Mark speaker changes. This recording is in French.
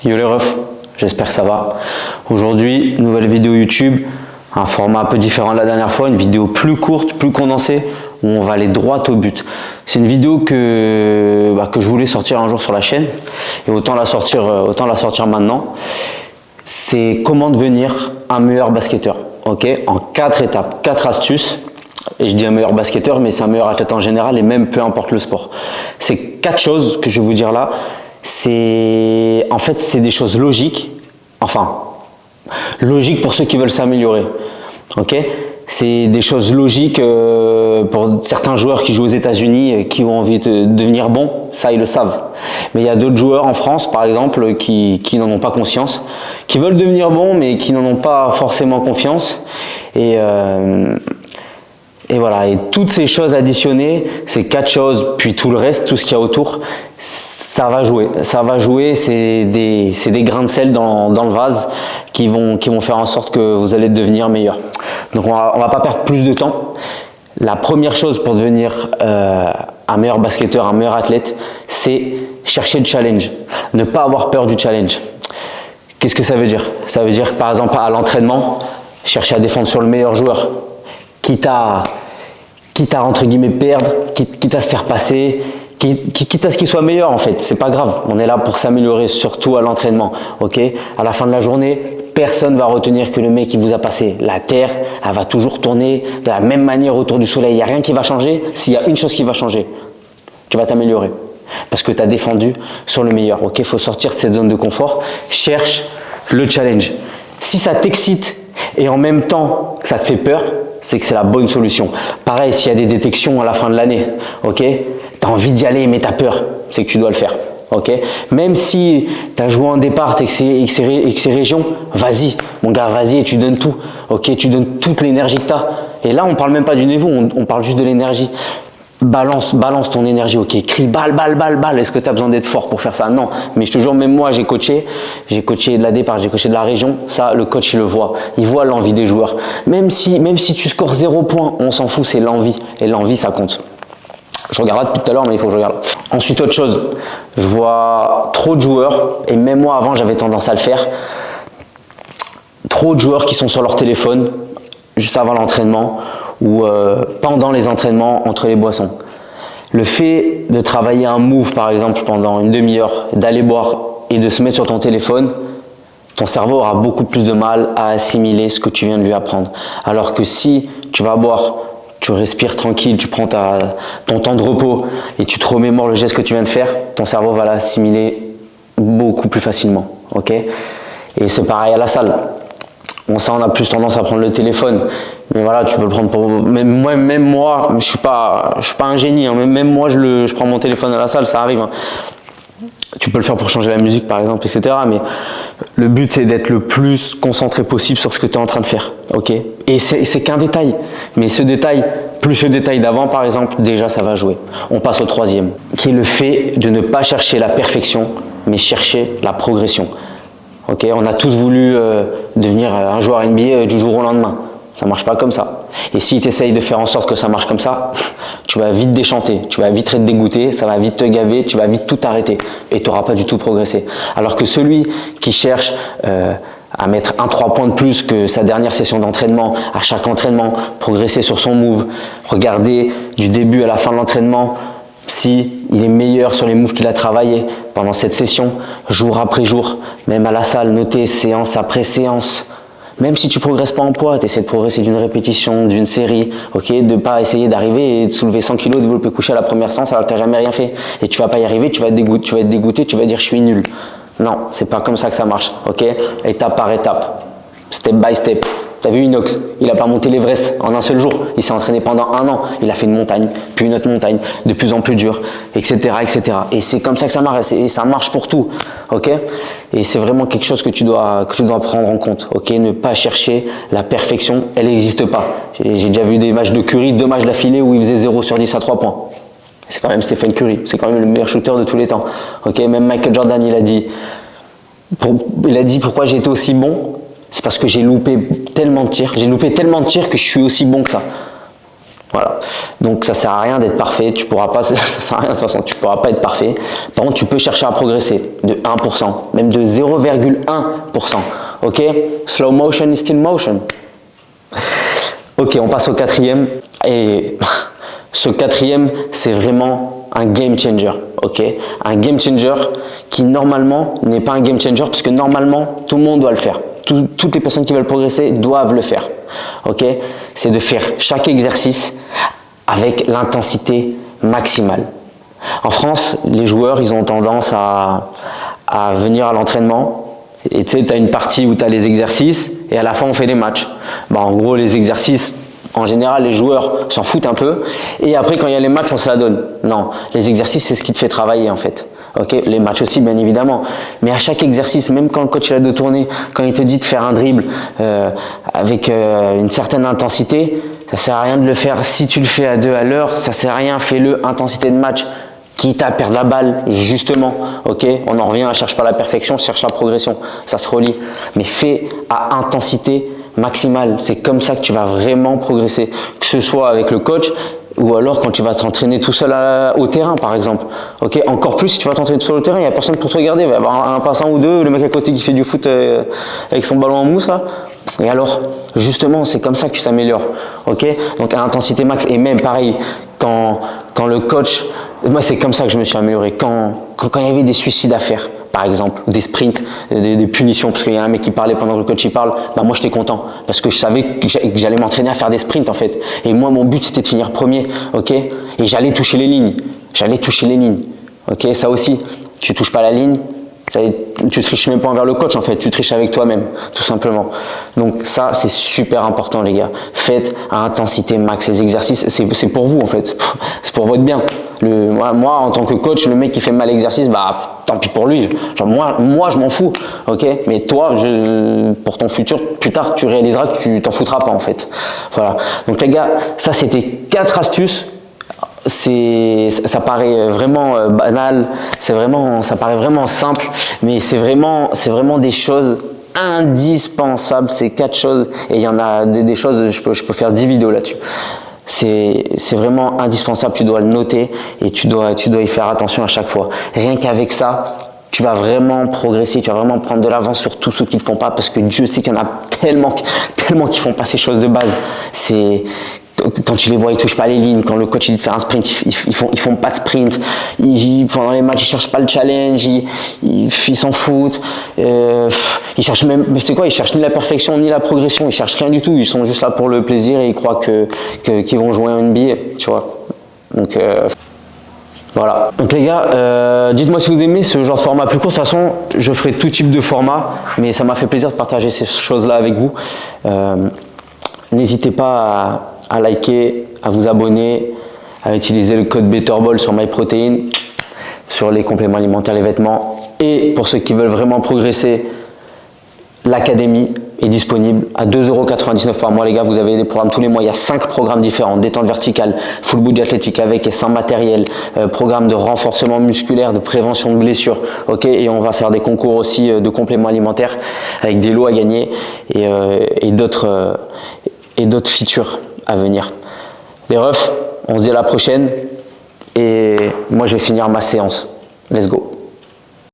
Speaker 1: Yo les refs, j'espère que ça va. Aujourd'hui, nouvelle vidéo YouTube, un format un peu différent de la dernière fois, une vidéo plus courte, plus condensée, où on va aller droit au but. C'est une vidéo que je voulais sortir un jour sur la chaîne, et autant la sortir maintenant. C'est comment devenir un meilleur basketteur, ok? En 4 étapes, 4 astuces. Et je dis un meilleur basketteur, mais c'est un meilleur athlète en général, et même peu importe le sport. C'est 4 choses que je vais vous dire là. En fait, c'est des choses logiques, enfin, logiques pour ceux qui veulent s'améliorer, ok? C'est des choses logiques pour certains joueurs qui jouent aux États-Unis, qui ont envie de devenir bons, ça ils le savent. Mais il y a d'autres joueurs en France, par exemple, qui n'en ont pas conscience, qui veulent devenir bons, mais qui n'en ont pas forcément confiance. Et voilà, et toutes ces choses additionnées, ces 4 choses, puis tout le reste, tout ce qu'il y a autour, ça va jouer. Ça va jouer, c'est des grains de sel dans le vase qui vont faire en sorte que vous allez devenir meilleur. Donc on va pas perdre plus de temps. La première chose pour devenir un meilleur basketteur, un meilleur athlète, c'est chercher le challenge. Ne pas avoir peur du challenge. Qu'est-ce que ça veut dire? Ça veut dire que par exemple à l'entraînement, chercher à défendre sur le meilleur joueur. Quitte à entre guillemets perdre, quitte à se faire passer, quitte à ce qu'il soit meilleur en fait, c'est pas grave, on est là pour s'améliorer, surtout à l'entraînement, ok? À la fin de la journée, personne va retenir que le mec qui vous a passé. La Terre, elle va toujours tourner de la même manière autour du soleil, il n'y a rien qui va changer. S'il y a une chose qui va changer, tu vas t'améliorer, parce que tu as défendu sur le meilleur, ok? Il faut sortir de cette zone de confort, cherche le challenge. Si ça t'excite et en même temps ça te fait peur, c'est que c'est la bonne solution. Pareil, s'il y a des détections à la fin de l'année, ok, tu as envie d'y aller mais tu as peur, c'est que tu dois le faire. Ok, même si tu as joué en départ et que c'est région, vas-y, mon gars, vas-y et tu donnes tout. Ok, tu donnes toute l'énergie que tu as. Et là, on parle même pas du niveau, on parle juste de l'énergie. Balance ton énergie, ok, crie balle. Est-ce que tu as besoin d'être fort pour faire ça? Non, mais je te jure, même moi j'ai coaché de la départ, j'ai coaché de la région, ça le coach il le voit, il voit l'envie des joueurs. Même si tu scores 0 points, on s'en fout, c'est l'envie, et l'envie ça compte. Je regarde depuis tout à l'heure, mais il faut que je regarde. Ensuite, autre chose, je vois trop de joueurs, et même moi avant j'avais tendance à le faire, trop de joueurs qui sont sur leur téléphone juste avant l'entraînement, ou pendant les entraînements entre les boissons. Le fait de travailler un move par exemple pendant une demi-heure, d'aller boire et de se mettre sur ton téléphone, ton cerveau aura beaucoup plus de mal à assimiler ce que tu viens de lui apprendre. Alors que si tu vas boire, tu respires tranquille, tu prends ton temps de repos et tu te remémores le geste que tu viens de faire, ton cerveau va l'assimiler beaucoup plus facilement. Ok? Et c'est pareil à la salle. Bon, ça, on a plus tendance à prendre le téléphone, mais voilà, tu peux le prendre pour. Même moi, je suis pas un génie, hein, même moi, je prends mon téléphone à la salle, ça arrive. Hein. Tu peux le faire pour changer la musique, par exemple, etc. Mais le but, c'est d'être le plus concentré possible sur ce que tu es en train de faire, ok? Et c'est qu'un détail, mais ce détail, plus ce détail d'avant, par exemple, déjà, ça va jouer. On passe au troisième, qui est le fait de ne pas chercher la perfection, mais chercher la progression. Okay, on a tous voulu devenir un joueur NBA du jour au lendemain. Ça marche pas comme ça. Et si tu essayes de faire en sorte que ça marche comme ça, tu vas vite déchanter, tu vas vite être dégoûté, ça va vite te gaver, tu vas vite tout arrêter et tu n'auras pas du tout progressé. Alors que celui qui cherche à mettre 1-3 points de plus que sa dernière session d'entraînement, à chaque entraînement, progresser sur son move, regarder du début à la fin de l'entraînement, si il est meilleur sur les moves qu'il a travaillé pendant cette session, jour après jour, même à la salle, noter séance après séance. Même si tu progresses pas en poids, tu essaies de progresser d'une répétition, d'une série, ok, de pas essayer d'arriver et de soulever 100 kg, de développer couché à la première séance alors que tu n'as jamais rien fait. Et tu vas pas y arriver, tu vas être dégoûté, tu vas dire je suis nul. Non, c'est pas comme ça que ça marche, ok, étape par étape, step by step. Tu as vu Inox, il n'a pas monté l'Everest en un seul jour, il s'est entraîné pendant 1 an, il a fait une montagne, puis une autre montagne, de plus en plus dure, etc. etc. Et c'est comme ça que ça marche, et ça marche pour tout, ok? Et c'est vraiment quelque chose que tu dois prendre en compte, ok? Ne pas chercher la perfection, elle n'existe pas. J'ai déjà vu des matchs de Curry, 2 matchs d'affilée où il faisait 0 sur 10 à 3 points. C'est quand même Stephen Curry, c'est quand même le meilleur shooter de tous les temps, ok? Même Michael Jordan, il a dit pourquoi j'ai été aussi bon. C'est parce que j'ai loupé tellement de tirs. J'ai loupé tellement de tirs que je suis aussi bon que ça. Voilà. Donc ça sert à rien d'être parfait, tu pourras pas, ça sert à rien de toute façon, tu pourras pas être parfait. Par contre, tu peux chercher à progresser de 1%, même de 0,1%. Ok? Slow motion is still motion. Ok, on passe au quatrième. Et ce quatrième, c'est vraiment un game changer. Ok? Un game changer qui normalement n'est pas un game changer parce que normalement, tout le monde doit le faire. Toutes les personnes qui veulent progresser doivent le faire. Ok? C'est de faire chaque exercice avec l'intensité maximale. En France, les joueurs, ils ont tendance à venir à l'entraînement et tu sais, tu as une partie où tu as les exercices et à la fin, on fait des matchs. Bah, en gros, les exercices, en général, les joueurs s'en foutent un peu et après, quand il y a les matchs, on se la donne. Non, les exercices, c'est ce qui te fait travailler en fait. Okay, les matchs aussi, bien évidemment. Mais à chaque exercice, même quand le coach il a de tourner, quand il te dit de faire un dribble avec une certaine intensité, ça sert à rien de le faire. Si tu le fais à 2 à l'heure, ça sert à rien. Fais-le intensité de match, quitte à perdre la balle, justement. Ok, on en revient, on cherche pas la perfection, on cherche la progression. Ça se relie. Mais fais à intensité maximale. C'est comme ça que tu vas vraiment progresser. Que ce soit avec le coach, ou alors quand tu vas t'entraîner tout seul au terrain par exemple. Ok, encore plus si tu vas t'entraîner tout seul au terrain, il n'y a personne pour te regarder, il va y avoir un passant ou deux, le mec à côté qui fait du foot avec son ballon en mousse là. Et alors, justement, c'est comme ça que tu t'améliores. Ok, donc à intensité max. Et même pareil, quand le coach, moi c'est comme ça que je me suis amélioré. Quand il y avait des suicides à faire, par exemple, des sprints, des punitions, parce qu'il y a un mec qui parlait pendant que le coach il parle, bah moi j'étais content parce que je savais que j'allais m'entraîner à faire des sprints en fait. Et moi mon but c'était de finir premier, ok. Et j'allais toucher les lignes, ok. Ça aussi, tu touches pas la ligne, tu triches même pas envers le coach en fait, tu triches avec toi-même, tout simplement. Donc ça c'est super important les gars. Faites à intensité max les exercices, c'est pour vous en fait, c'est pour votre bien. Moi en tant que coach, le mec qui fait mal l'exercice, bah tant pis pour lui. Genre moi je m'en fous, ok. Mais toi, pour ton futur, plus tard, tu réaliseras que tu t'en foutras pas en fait. Voilà. Donc les gars, ça c'était 4 astuces. Ça paraît vraiment banal, ça paraît vraiment simple, mais c'est vraiment des choses indispensables, ces 4 choses, et il y en a des choses, je peux faire 10 vidéos là-dessus. C'est vraiment indispensable, tu dois le noter et tu dois y faire attention à chaque fois. Rien qu'avec ça, tu vas vraiment progresser, tu vas vraiment prendre de l'avance sur tous ceux qui ne le font pas, parce que Dieu sait qu'il y en a tellement qui font pas ces choses de base. Quand tu les vois, ils touchent pas les lignes. Quand le coach il fait un sprint, ils font pas de sprint. Pendant les matchs, ils cherchent pas le challenge. Ils s'en foutent. Ils cherchent même, mais c'est quoi? Ils cherchent ni la perfection ni la progression. Ils cherchent rien du tout. Ils sont juste là pour le plaisir et ils croient qu'ils vont jouer en NBA, tu vois. Donc voilà. Donc les gars, dites-moi si vous aimez ce genre de format plus court. De toute façon, je ferai tout type de format, mais ça m'a fait plaisir de partager ces choses-là avec vous. N'hésitez pas à liker, à vous abonner, à utiliser le code BetterBall sur MyProtein, sur les compléments alimentaires, les vêtements. Et pour ceux qui veulent vraiment progresser, l'académie est disponible à 2,99 € par mois. Les gars, vous avez des programmes tous les mois. Il y a 5 programmes différents: détente verticale, full body athlétique avec et sans matériel, programme de renforcement musculaire, de prévention de blessures. Ok, et on va faire des concours aussi de compléments alimentaires avec des lots à gagner et d'autres features à venir. Les refs, on se dit à la prochaine et moi je vais finir ma séance. Let's go.